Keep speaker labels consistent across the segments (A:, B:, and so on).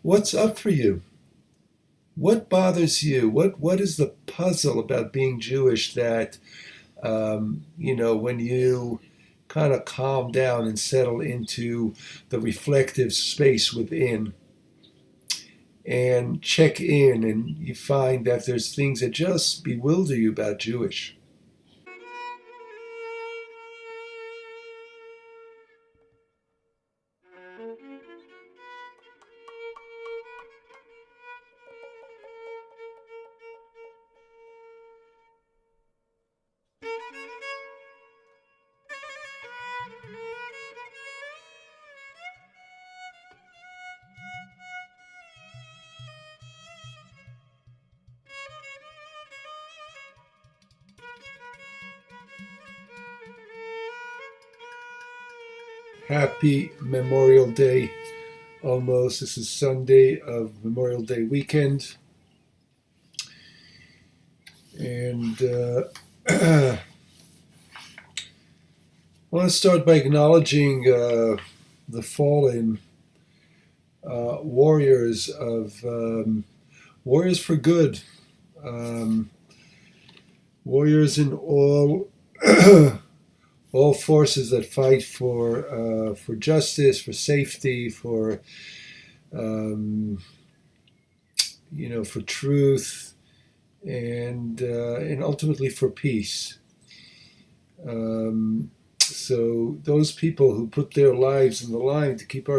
A: What's up for you? What bothers you? What is the puzzle about being Jewish that when you kind of calm down and settle into the reflective space within and check in and you find that there's things that just bewilder you about Jewish. Happy Memorial Day almost. This is Sunday of Memorial Day weekend. And I want to start by acknowledging the fallen warriors of warriors for good, um, warriors in all all forces that fight for justice, for safety, um, for truth, and ultimately for peace. So those people who put their lives on the line to keep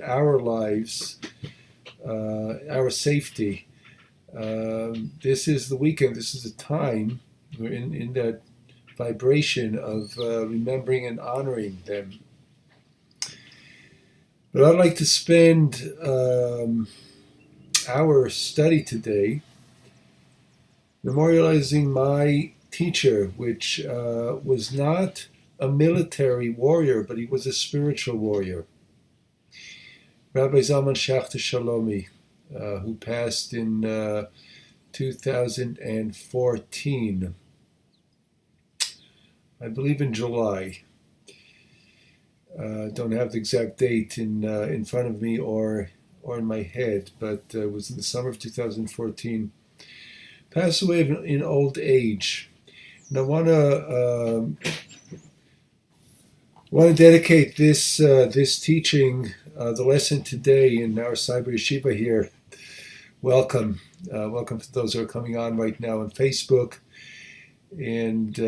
A: our lives, our safety. This is the weekend. This is the time we're in that vibration of remembering and honoring them. But I'd like to spend our study today memorializing my teacher, which was not a military warrior, but he was a spiritual warrior. Rabbi Zalman Schachter Shalomi, who passed in 2014, I believe in July. Don't have the exact date in front of me or in my head, but it was in the summer of 2014. Passed away in old age. And I want to dedicate this teaching, the lesson today in our Cyber Yeshiva here. Welcome to those who are coming on right now on Facebook. And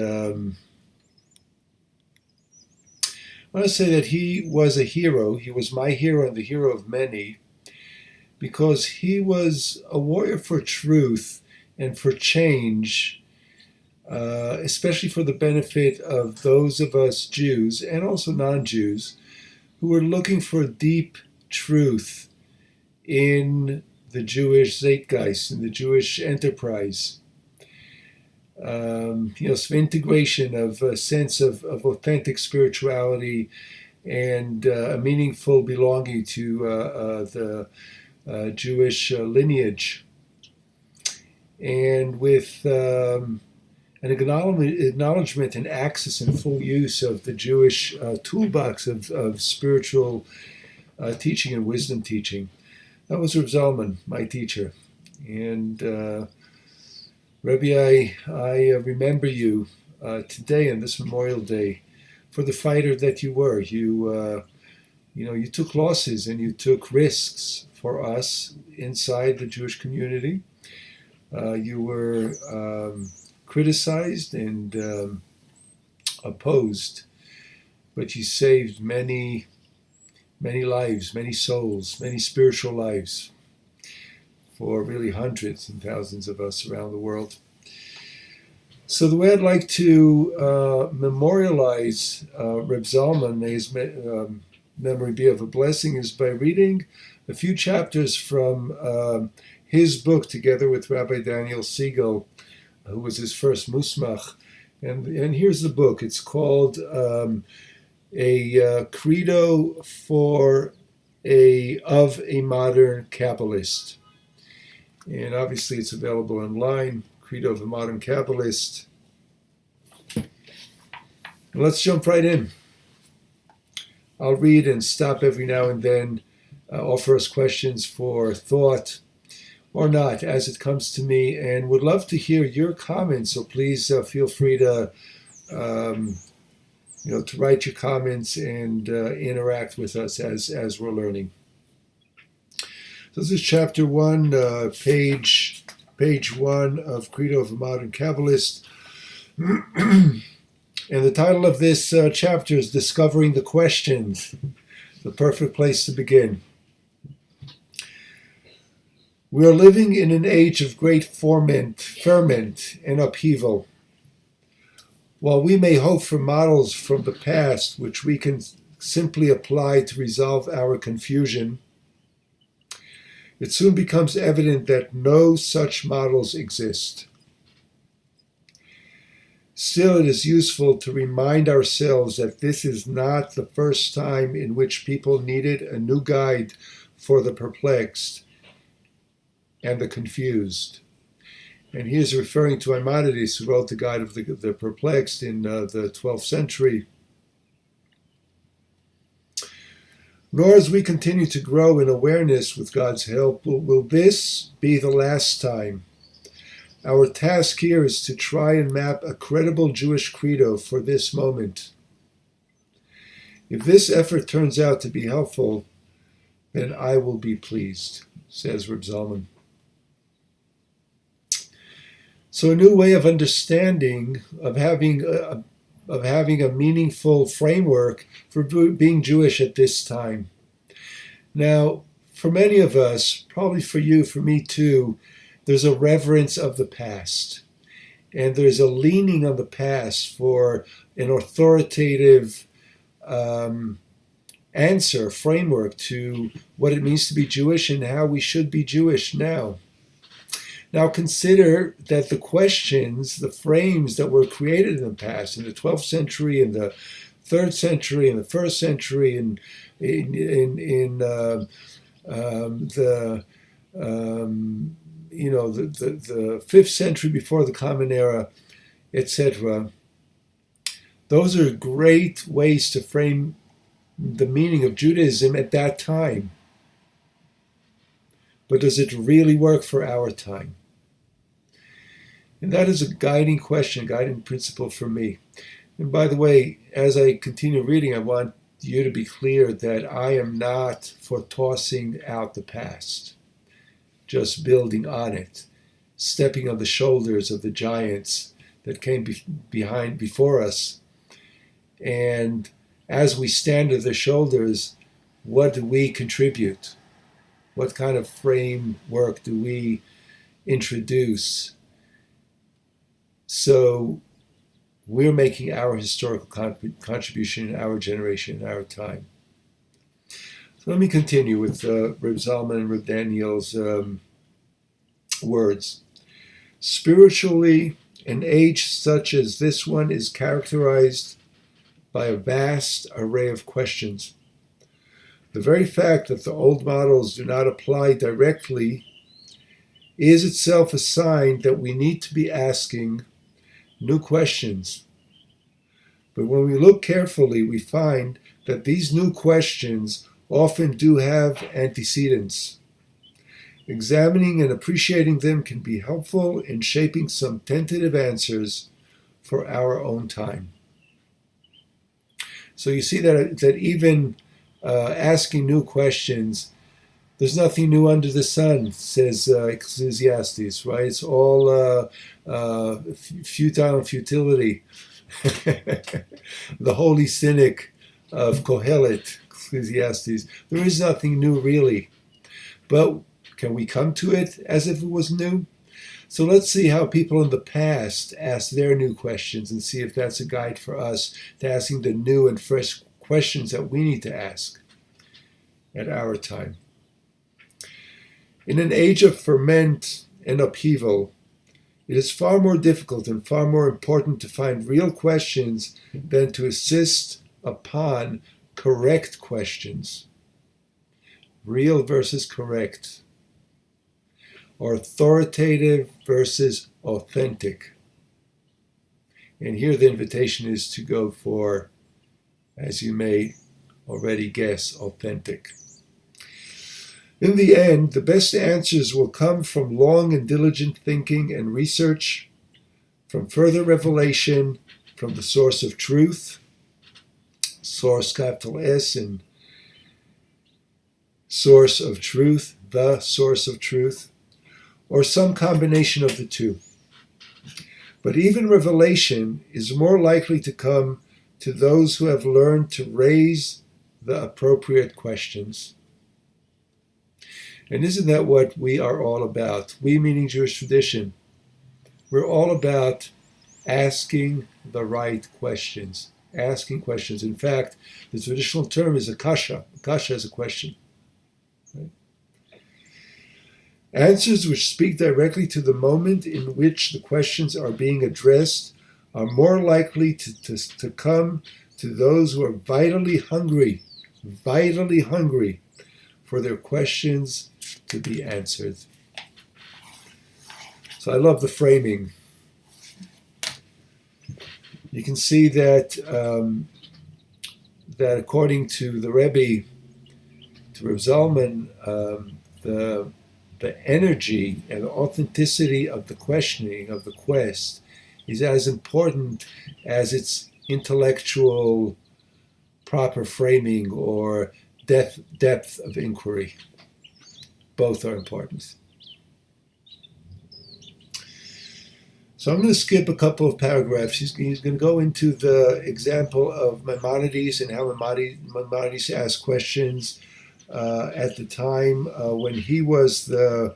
A: I want to say that he was a hero. He was my hero and the hero of many, because he was a warrior for truth and for change, especially for the benefit of those of us Jews and also non-Jews who were looking for deep truth in the Jewish zeitgeist, in the Jewish enterprise. Some integration of a sense of authentic spirituality and a meaningful belonging to the Jewish lineage. And with an acknowledgement and access and full use of the Jewish toolbox of spiritual teaching and wisdom teaching. That was Reb Zalman, my teacher. And Rebbe, I remember you today on this Memorial Day for the fighter that you were. You took losses and you took risks for us inside the Jewish community. You were criticized and opposed, but you saved many, many lives, many souls, many spiritual lives for really hundreds and thousands of us around the world. So the way I'd like to memorialize Reb Zalman, may his memory be of a blessing, is by reading a few chapters from his book together with Rabbi Daniel Siegel, who was his first musmach. And here's the book. It's called A Credo of a Modern Kabbalist. And obviously it's available online, Credo of a Modern Kabbalist. And let's jump right in. I'll read and stop every now and then offer us questions for thought or not as it comes to me, and would love to hear your comments. So please feel free to to write your comments and interact with us as we're learning. So this is chapter 1, page 1 of Credo of a Modern Kabbalist. And the title of this chapter is Discovering the Questions, the perfect place to begin. We are living in an age of great ferment and upheaval. While we may hope for models from the past which we can simply apply to resolve our confusion, it soon becomes evident that no such models exist. Still, it is useful to remind ourselves that this is not the first time in which people needed a new guide for the perplexed and the confused. And he is referring to Maimonides, who wrote the Guide of the Perplexed in the 12th century. Nor as we continue to grow in awareness with God's help, will this be the last time. Our task here is to try and map a credible Jewish credo for this moment. If this effort turns out to be helpful, then I will be pleased, says Reb Zalman. So a new way of understanding, of having a meaningful framework for being Jewish at this time. Now, for many of us, probably for you, for me too, there's a reverence of the past. And there's a leaning on the past for an authoritative answer, framework to what it means to be Jewish and how we should be Jewish now. Now consider that the questions, the frames that were created in the past, in the 12th century, in the 3rd century, in the 1st century, in the 5th century before the Common Era, etc. Those are great ways to frame the meaning of Judaism at that time. But does it really work for our time? And that is a guiding question, a guiding principle for me. And by the way, as I continue reading, I want you to be clear that I am not for tossing out the past, just building on it, stepping on the shoulders of the giants that came before us. And as we stand at their shoulders, what do we contribute? What kind of framework do we introduce? So we're making our historical contribution in our generation, in our time. So let me continue with Reb Zalman and Reb Daniel's words. Spiritually, an age such as this one is characterized by a vast array of questions. The very fact that the old models do not apply directly is itself a sign that we need to be asking new questions. But when we look carefully, we find that these new questions often do have antecedents. Examining and appreciating them can be helpful in shaping some tentative answers for our own time. So you see that even asking new questions, there's nothing new under the sun, says Ecclesiastes, right? It's all futile and futility. The holy cynic of Kohelet, Ecclesiastes. There is nothing new really. But can we come to it as if it was new? So let's see how people in the past asked their new questions and see if that's a guide for us to asking the new and fresh questions that we need to ask at our time. In an age of ferment and upheaval, it is far more difficult and far more important to find real questions than to insist upon correct questions. Real versus correct. Or authoritative versus authentic. And here the invitation is to go for, as you may already guess, authentic. In the end, the best answers will come from long and diligent thinking and research, from further revelation, from the source of truth, source capital S and source of truth, the source of truth, or some combination of the two. But even revelation is more likely to come to those who have learned to raise the appropriate questions. And isn't that what we are all about? We, meaning Jewish tradition. We're all about asking the right questions. Asking questions. In fact, the traditional term is a kasha. Kasha is a question. Right? Answers which speak directly to the moment in which the questions are being addressed are more likely to come to those who are vitally hungry for their questions to be answered. So I love the framing. You can see that that according to the Rebbe, to Reb Zalman, the energy and the authenticity of the questioning, of the quest, is as important as its intellectual proper framing or depth of inquiry. Both are important. So I'm going to skip a couple of paragraphs. He's going to go into the example of Maimonides and how Maimonides asked questions at the time when he was the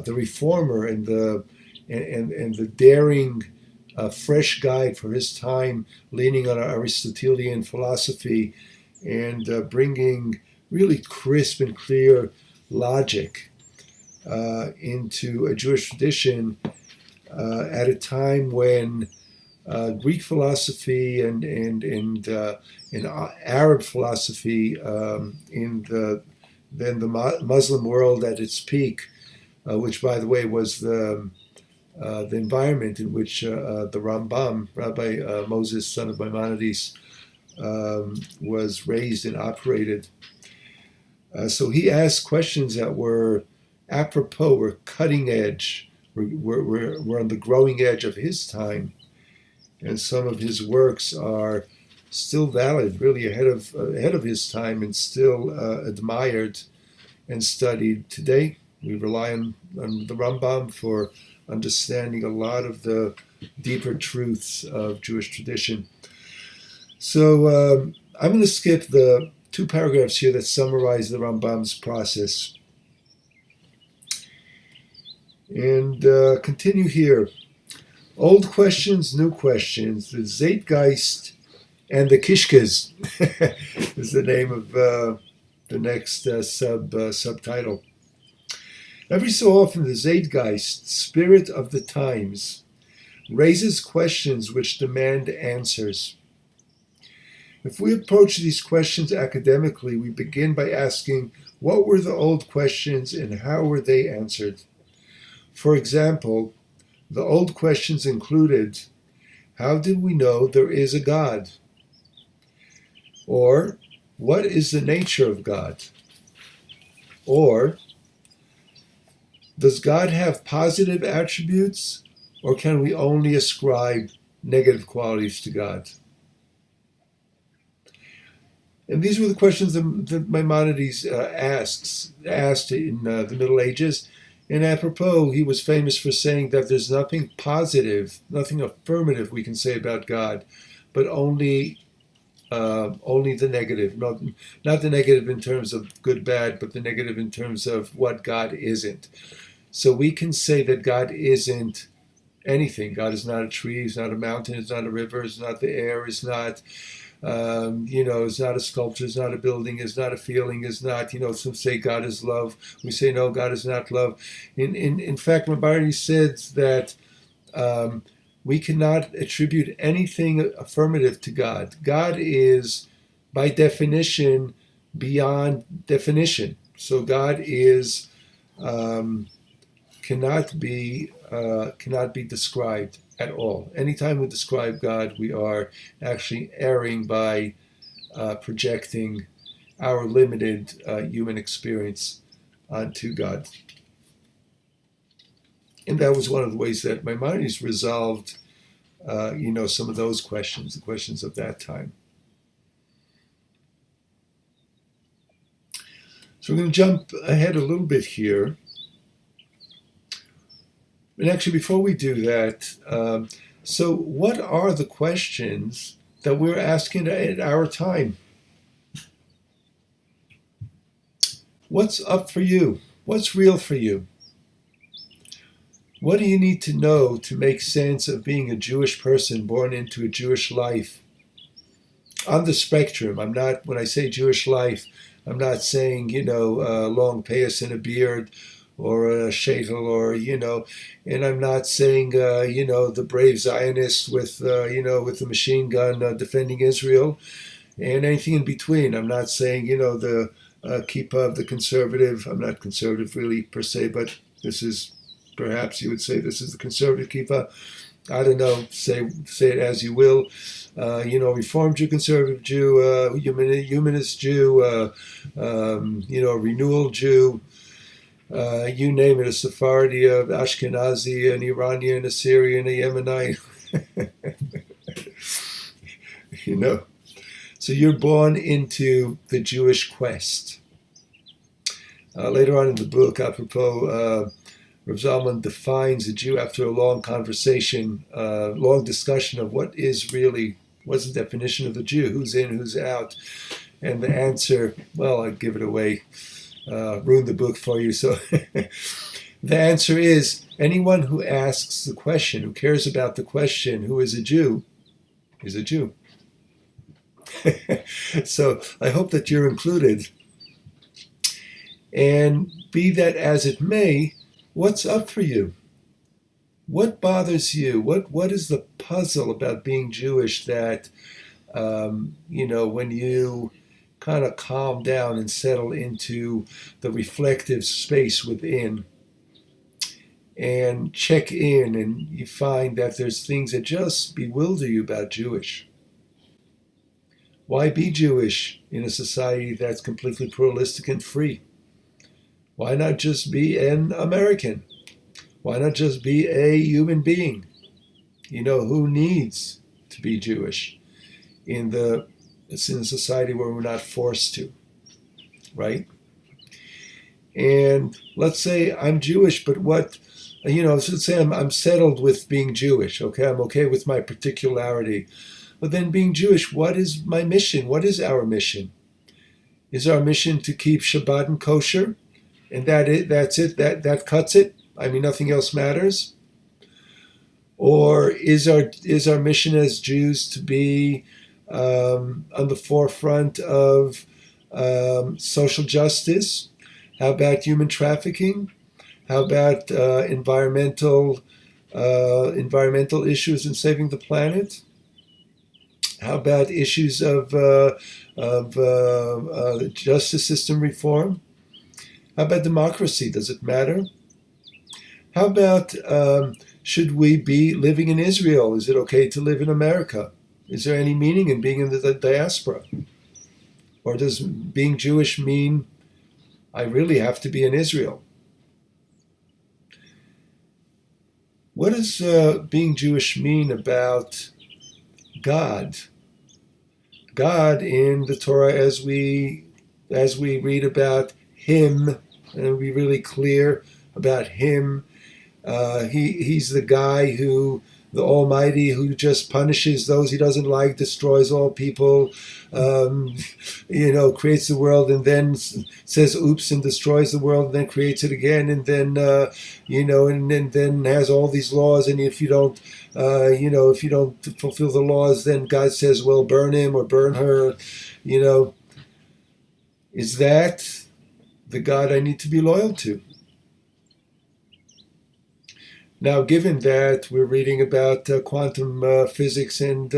A: reformer and the daring fresh guide for his time, leaning on Aristotelian philosophy and bringing really crisp and clear logic into a Jewish tradition at a time when Greek philosophy and Arab philosophy in the Muslim world at its peak, which, by the way, was the environment in which the Rambam, Rabbi Moses, son of Maimonides, was raised and operated. So he asked questions that were apropos, were cutting edge, were on the growing edge of his time. And some of his works are still valid, really ahead of his time, and still admired and studied today. We rely on the Rambam for understanding a lot of the deeper truths of Jewish tradition. So I'm going to skip the 2 paragraphs here that summarize the Rambam's process. And continue here. Old questions, new questions, the Zeitgeist and the Kishkas is the name of the next subtitle. Every so often, the Zeitgeist, spirit of the times, raises questions which demand answers. If we approach these questions academically, we begin by asking, what were the old questions and how were they answered? For example, the old questions included, how did we know there is a God? Or, what is the nature of God? Or, does God have positive attributes, or can we only ascribe negative qualities to God? And these were the questions that Maimonides asked in the Middle Ages. And apropos, he was famous for saying that there's nothing positive, nothing affirmative we can say about God, but only the negative. Not the negative in terms of good, bad, but the negative in terms of what God isn't. So we can say that God isn't anything. God is not a tree, he's not a mountain, it's not a river, it's not the air, it's not, it's not a sculpture, it's not a building, it's not a feeling, it's not, some say God is love. We say, no, God is not love. In fact, Maimonides says that we cannot attribute anything affirmative to God. God is, by definition, beyond definition. So God is cannot be described at all. Anytime we describe God, we are actually erring by projecting our limited human experience onto God. And that was one of the ways that Maimonides resolved, some of those questions, the questions of that time. So we're going to jump ahead a little bit here. And actually, before we do that, so what are the questions that we're asking at our time? What's up for you? What's real for you? What do you need to know to make sense of being a Jewish person born into a Jewish life? On the spectrum, when I say Jewish life, I'm not saying, long payas and a beard or a sheitel or, and I'm not saying, the brave Zionist with the machine gun defending Israel and anything in between. I'm not saying, the kippah of the conservative. I'm not conservative really per se, but this is, perhaps you would say this is the conservative kippah. I don't know, say it as you will. Reformed Jew, conservative Jew, humanist Jew, renewal Jew, you name it, a Sephardi, a Ashkenazi, an Iranian, a Syrian, a Yemenite. So you're born into the Jewish quest. Later on in the book, apropos, Rav Zalman defines a Jew after a long conversation, long discussion of what's the definition of a Jew, who's in, who's out. And the answer, well, I'd give it away, ruin the book for you. So the answer is anyone who asks the question, who cares about the question, who is a Jew, is a Jew. So I hope that you're included. And be that as it may, what's up for you? What bothers you? What is the puzzle about being Jewish that, when you kind of calm down and settle into the reflective space within and check in and you find that there's things that just bewilder you about Jewish? Why be Jewish in a society that's completely pluralistic and free? Why not just be an American? Why not just be a human being? Who needs to be Jewish it's in a society where we're not forced to, right? And let's say I'm Jewish, but let's say I'm settled with being Jewish, okay? I'm okay with my particularity. But then being Jewish, what is my mission? What is our mission? Is our mission to keep Shabbat and kosher? And that's it, that cuts it? I mean, nothing else matters? Or is our mission as Jews to be on the forefront of social justice? How about human trafficking? How about environmental issues and saving the planet? How about issues of justice system reform? How about democracy? Does it matter? How about should we be living in Israel? Is it okay to live in America? Is there any meaning in being in the diaspora? Or does being Jewish mean I really have to be in Israel? What does being Jewish mean about God? God in the Torah, as we read about Him, and be really clear about Him. He's the guy the Almighty, who just punishes those He doesn't like, destroys all people, creates the world and then says oops and destroys the world and then creates it again and then, and then has all these laws, and if you don't fulfill the laws, then God says, well, burn him or burn her, Is that the God I need to be loyal to? Now, given that we're reading about quantum physics and,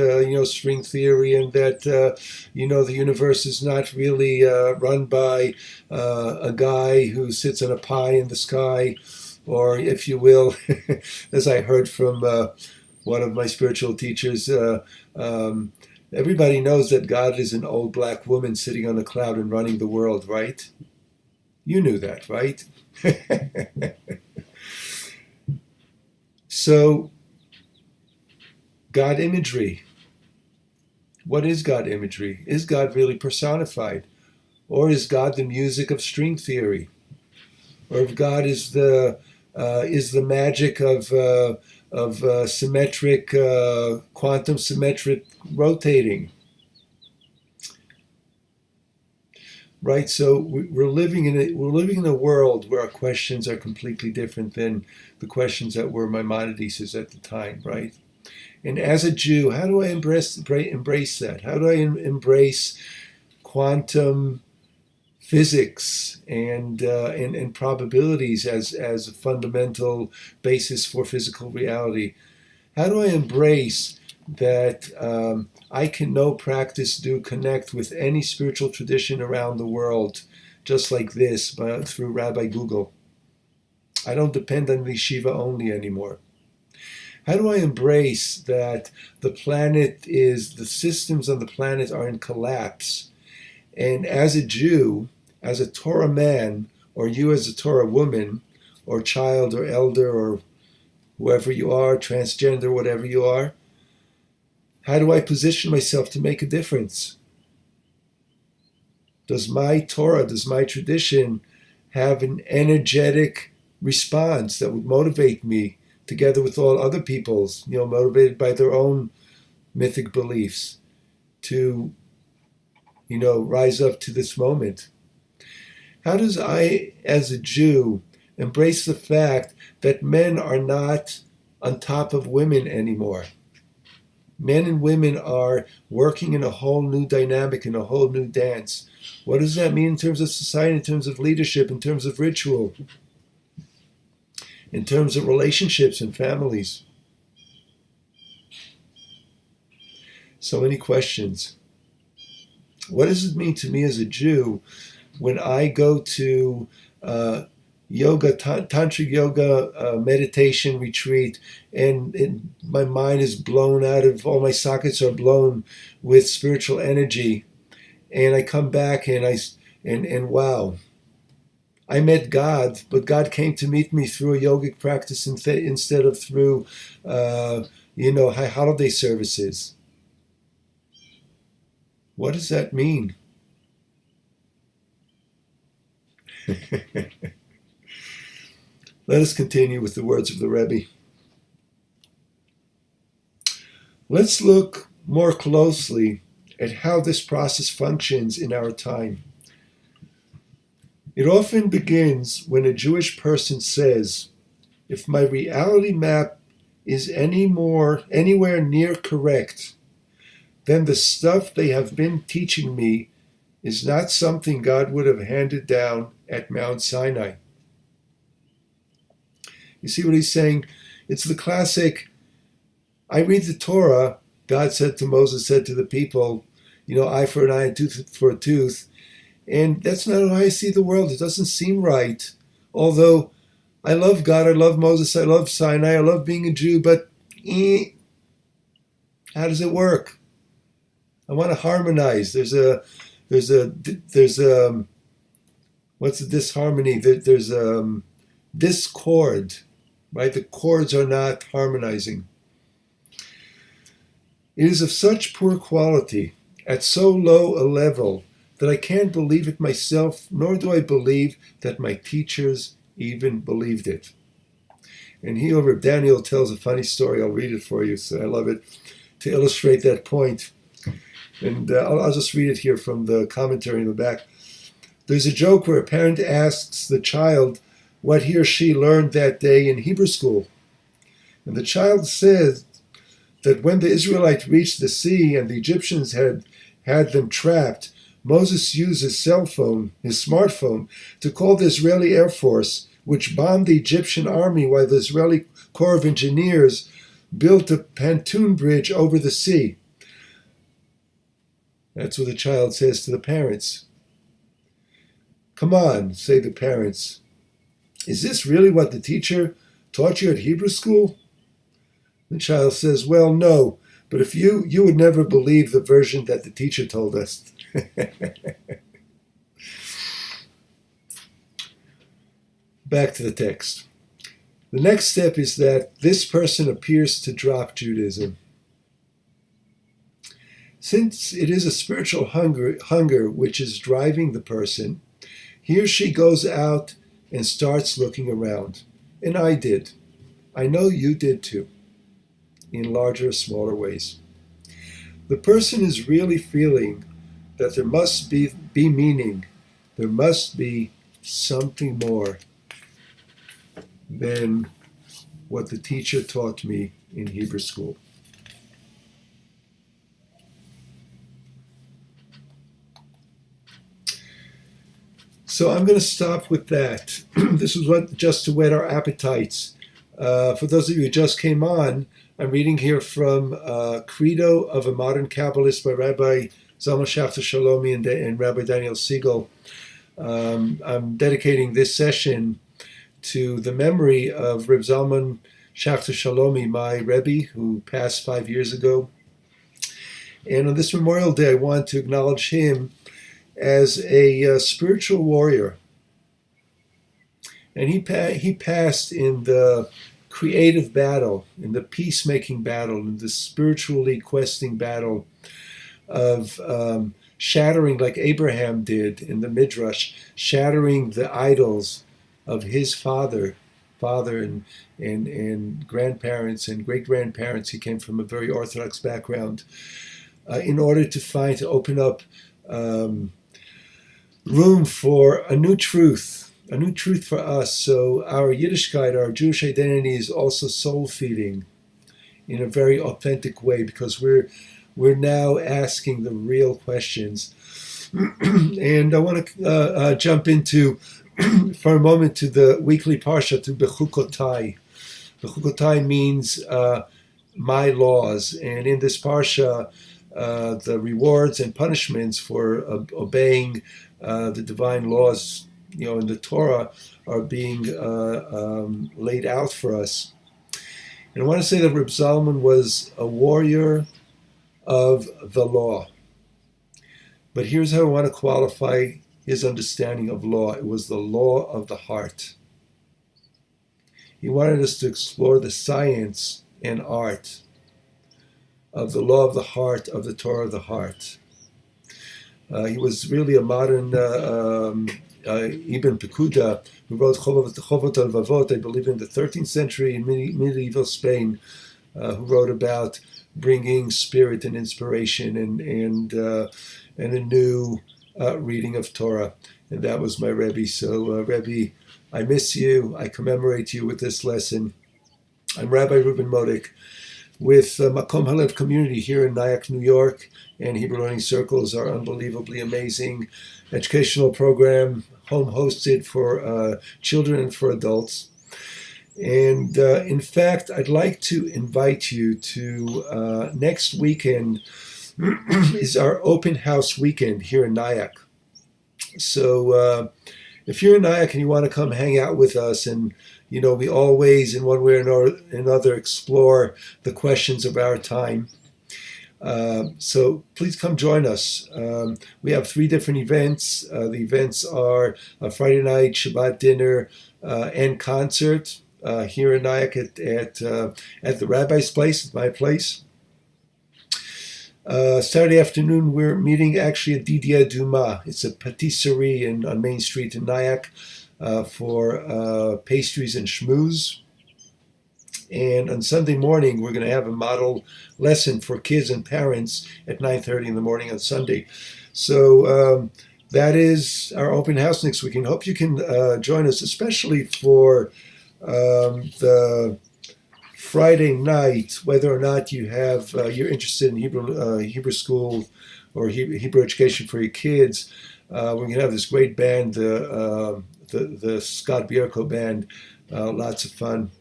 A: string theory, and that, the universe is not really run by a guy who sits on a pie in the sky, or, if you will, as I heard from one of my spiritual teachers, everybody knows that God is an old black woman sitting on a cloud and running the world, right? You knew that, right? So, God imagery. What is God imagery? Is God really personified? Or is God the music of string theory? Or if God is the magic of symmetric quantum symmetric rotating, right? So we're living in a world where our questions are completely different than the questions that were Maimonides' at the time, right? And as a Jew, how do I embrace that? How do I embrace quantum physics and probabilities as a fundamental basis for physical reality? How do I embrace that I can know, practice, do, connect with any spiritual tradition around the world just like this through Rabbi Google? I don't depend on the yeshiva only anymore. How do I embrace that the systems on the planet are in collapse? And as a Jew, as a Torah man, or you as a Torah woman, or child, or elder, or whoever you are, transgender, whatever you are, how do I position myself to make a difference? Does my Torah, does my tradition have an energetic response that would motivate me together with all other people's, motivated by their own mythic beliefs to, rise up to this moment? How does I, as a Jew, embrace the fact that men are not on top of women anymore? Men and women are working in a whole new dynamic, in a whole new dance. What does that mean in terms of society, in terms of leadership, in terms of ritual, in terms of relationships and families? So many questions. What does it mean to me as a Jew when I go to yoga, tantric yoga meditation retreat, and my mind is blown out of, all my sockets are blown with spiritual energy, and I come back and wow, I met God, but God came to meet me through a yogic practice instead of through high holiday services. What does that mean? Let us continue with the words of the Rebbe. Let's look more closely at how this process functions in our time. It often begins when a Jewish person says, if my reality map is anywhere near correct, then the stuff they have been teaching me is not something God would have handed down at Mount Sinai. You see what he's saying? It's the classic, I read the Torah, God said to Moses, said to the people, eye for an eye and tooth for a tooth. And that's not how I see the world. It doesn't seem right. Although I love God, I love Moses, I love Sinai, I love being a Jew, but how does it work? I want to harmonize. There's a what's the disharmony? There's discord, right? The chords are not harmonizing. It is of such poor quality, at so low a level, that I can't believe it myself, nor do I believe that my teachers even believed it. And here, Reb Daniel tells a funny story. I'll read it for you, so I love it, to illustrate that point. And I'll just read it here from the commentary in the back. There's a joke where a parent asks the child what he or she learned that day in Hebrew school. And the child says that when the Israelites reached the sea and the Egyptians had them trapped, Moses used his cell phone, his smartphone, to call the Israeli Air Force, which bombed the Egyptian army while the Israeli Corps of Engineers built a pontoon bridge over the sea. That's what the child says to the parents. Come on, say the parents. Is this really what the teacher taught you at Hebrew school? The child says, well, no, but if you would never believe the version that the teacher told us. Back to the text. The next step is that this person appears to drop Judaism. Since it is a spiritual hunger which is driving the person, he or she goes out and starts looking around. And I did. I know you did too, in larger or smaller ways. The person is really feeling that there must be meaning. There must be something more than what the teacher taught me in Hebrew school. So I'm going to stop with that. This was just to whet our appetites. For those of you who just came on, I'm reading here from Credo of a Modern Kabbalist by Rabbi Zalman Schachter Shalomi and Rabbi Daniel Siegel. I'm dedicating this session to the memory of Reb Zalman Schachter Shalomi, my Rebbe, who passed 5 years ago. And on this Memorial Day, I want to acknowledge him as a spiritual warrior. And he passed in the creative battle, in the peacemaking battle, in the spiritually questing battle of shattering, like Abraham did in the Midrash, shattering the idols of his father and grandparents and great-grandparents. He came from a very Orthodox background, in order to open up room for a new truth for us. So our Yiddishkeit, our Jewish identity, is also soul feeding in a very authentic way, because we're now asking the real questions. And I want to jump into for a moment to the weekly parsha, to Bechukotai. Bechukotai means my laws, and in this parsha, the rewards and punishments for obeying the divine laws, in the Torah, are being laid out for us. And I want to say that Reb Zalman was a warrior of the law. But here's how I want to qualify his understanding of law. It was the law of the heart. He wanted us to explore the science and art of the law of the heart, of the Torah of the heart. He was really a modern Ibn Pekuda, who wrote Chovot al-Vavot, I believe in the 13th century in medieval Spain, who wrote about bringing spirit and inspiration and a new reading of Torah. And that was my Rebbe. So Rebbe, I miss you. I commemorate you with this lesson. I'm Rabbi Reuben Modik with Makom Halev Community here in Nyack, New York, and Hebrew Learning Circles, our unbelievably amazing educational program, home hosted for children and for adults. And in fact, I'd like to invite you to next weekend is our open house weekend here in Nyack. So if you're in Nyack and you want to come hang out with us, and we always, in one way or another, explore the questions of our time. So please come join us. We have 3 different events. The events are a Friday night Shabbat dinner and concert here in Nyack at the Rabbi's place, at my place. Saturday afternoon, we're meeting actually at Didier Dumas. It's a patisserie on Main Street in Nyack for pastries and schmooze. And on Sunday morning, we're going to have a model lesson for kids and parents at 9:30 in the morning on Sunday. So that is our open house next weekend. Hope you can join us, especially for the Friday night, whether or not you're interested in Hebrew school or Hebrew education for your kids. We're going to have this great band, the Scott Bierko band. Lots of fun.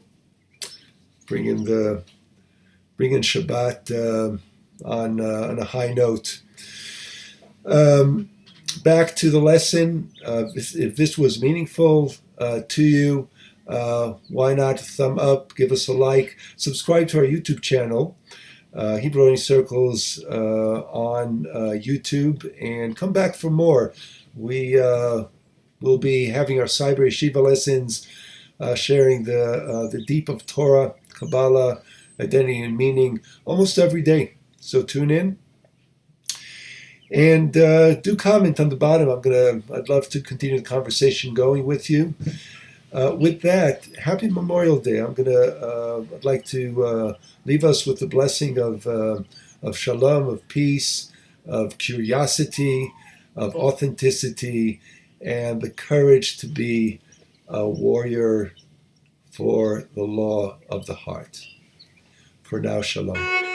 A: Bringing Shabbat on a high note. Back to the lesson. If this was meaningful to you, why not thumb up, give us a like, subscribe to our YouTube channel, Hebrew Learning Circles on YouTube, and come back for more. We We'll be having our Cyber Yeshiva lessons, sharing the deep of Torah, Kabbalah, identity and meaning almost every day. So tune in. And do comment on the bottom. I'd love to continue the conversation going with you. With that, happy Memorial Day. I'd like to leave us with the blessing of shalom, of peace, of curiosity, of authenticity, and the courage to be a warrior for the law of the heart. For now, shalom.